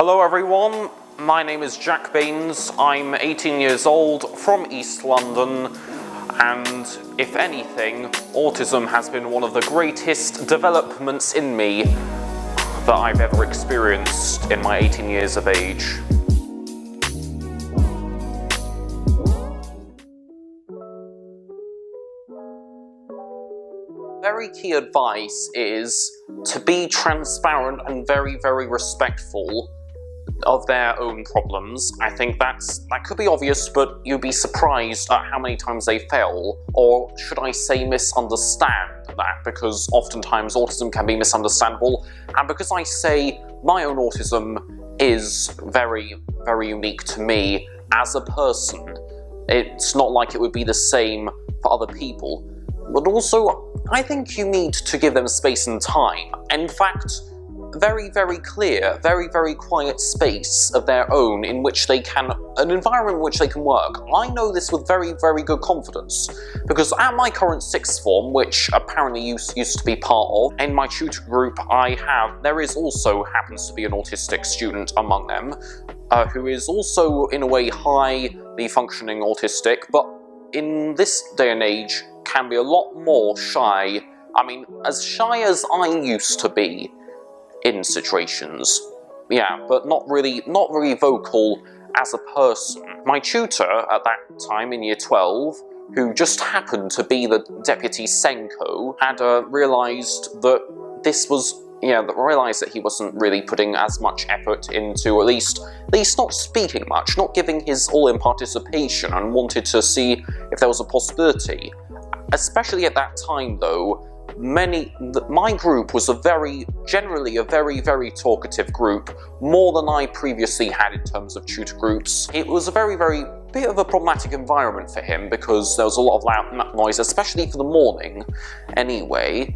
Hello everyone, my name is Jack Baynes, I'm 18 years old, from East London, and if anything, autism has been one of the greatest developments in me that I've ever experienced in my 18 years of age. Very key advice is to be transparent and very, very respectful of their own problems. I think that could be obvious, but you'd be surprised at how many times they fail, or should I say misunderstand that, because oftentimes autism can be misunderstandable, and because I say my own autism is very, very unique to me as a person, it's not like it would be the same for other people. But also, I think you need to give them space and time. In fact, very, very clear, very, very quiet space of their own in which they can, an environment in which they can work. I know this with very, very good confidence, because at my current sixth form, which apparently used to be part of, in my tutor group there is also happens to be an autistic student among them, who is also in a way highly functioning autistic, but in this day and age can be a lot more shy. I mean, as shy as I used to be in situations, yeah, but not really vocal as a person. My tutor at that time in year 12, who just happened to be the deputy Senko, had realised that this was, realised that he wasn't really putting as much effort into, at least not speaking much, not giving his all-in participation, and wanted to see if there was a possibility. Especially at that time though, my group was generally a very, very talkative group, more than I previously had in terms of tutor groups. It was a very, very bit of a problematic environment for him because there was a lot of loud noise, especially for the morning anyway.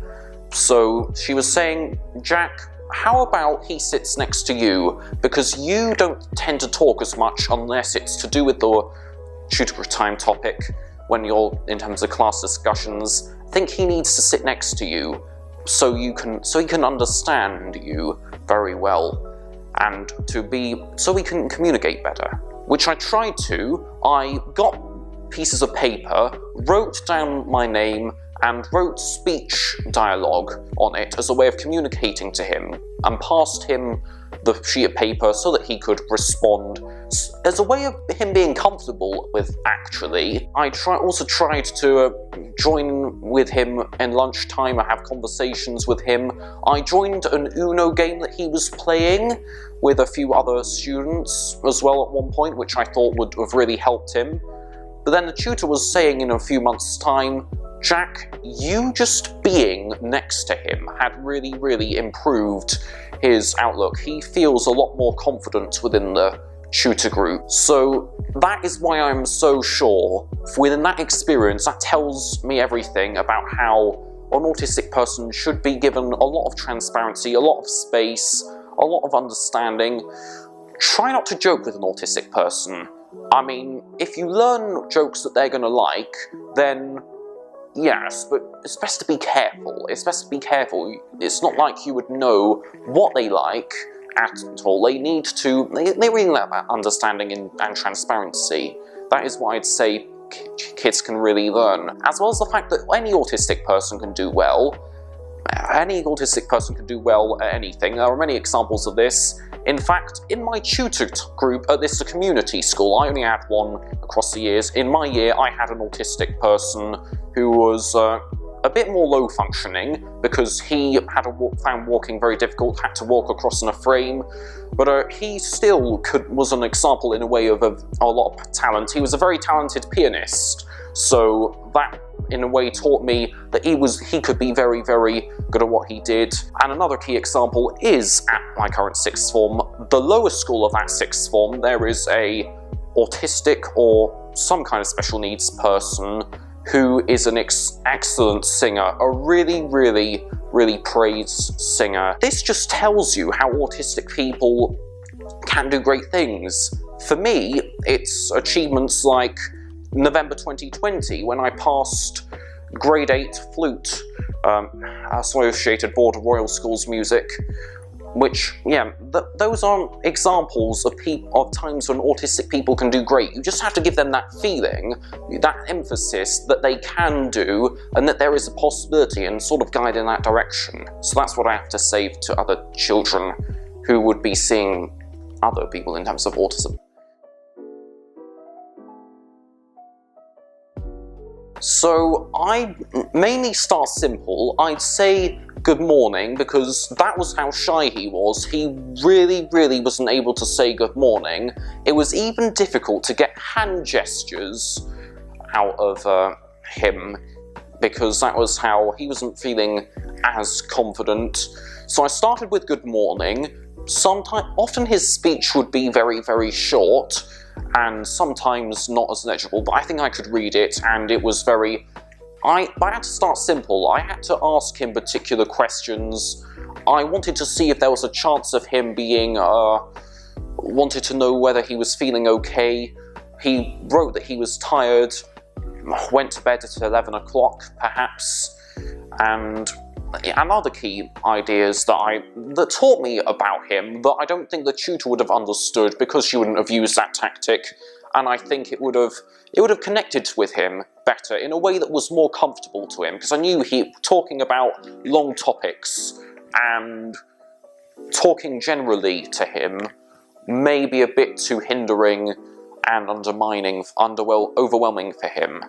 So she was saying, Jack, how about he sits next to you, because you don't tend to talk as much unless it's to do with the tutor time topic when you're in terms of class discussions. I think he needs to sit next to you so he can understand you very well, and so we can communicate better. Which I tried to. I got pieces of paper, wrote down my name, and wrote speech dialogue on it as a way of communicating to him, and passed him the sheet of paper so that he could respond as a way of him being comfortable with, actually. I also tried to join with him in lunchtime and have conversations with him. I joined an Uno game that he was playing with a few other students as well at one point, which I thought would have really helped him. But then the tutor was saying in a few months' time, Jack, you just being next to him had really, really improved his outlook. He feels a lot more confident within the tutor group. So that is why I'm so sure, within that experience, that tells me everything about how an autistic person should be given a lot of transparency, a lot of space, a lot of understanding. Try not to joke with an autistic person. I mean, if you learn jokes that they're gonna like, then yes, but it's best to be careful. It's best to be careful. It's not like you would know what they like at all. They need to, they really like that understanding and transparency. That is why I'd say kids can really learn. As well as the fact that any autistic person can do well. Any autistic person can do well at anything. There are many examples of this. In fact, in my tutor group at this community school, I only had one across the years. In my year, I had an autistic person who was a bit more low functioning because he had found walking very difficult, had to walk across in a frame, but he still was an example in a way of a lot of talent. He was a very talented pianist, so that in a way taught me that he could be very, very good at what he did. And another key example is at my current sixth form, the lower school of that sixth form, there is a autistic or some kind of special needs person who is an excellent singer, a really, really, really praised singer. This just tells you how autistic people can do great things. For me, it's achievements like November 2020, when I passed grade 8 flute, Associated Board of Royal Schools Music, Which, yeah, those aren't examples of times when autistic people can do great. You just have to give them that feeling, that emphasis that they can do, and that there is a possibility, and sort of guide in that direction. So that's what I have to say to other children who would be seeing other people in terms of autism. So I mainly start simple. I'd say good morning, because that was how shy he was. He really wasn't able to say good morning. It was even difficult to get hand gestures out of him, because that was how he wasn't feeling as confident. So I started with good morning. Often his speech would be very short, and sometimes not as legible, but I think I could read it, and it was very... I had to start simple. I had to ask him particular questions. I wanted to see if there was a chance of him being, wanted to know whether he was feeling okay. He wrote that he was tired, went to bed at 11 o'clock, perhaps, and other key ideas that taught me about him that I don't think the tutor would have understood, because she wouldn't have used that tactic, and I think it would have connected with him better in a way that was more comfortable to him, because I knew talking about long topics and talking generally to him may be a bit too hindering and overwhelming for him.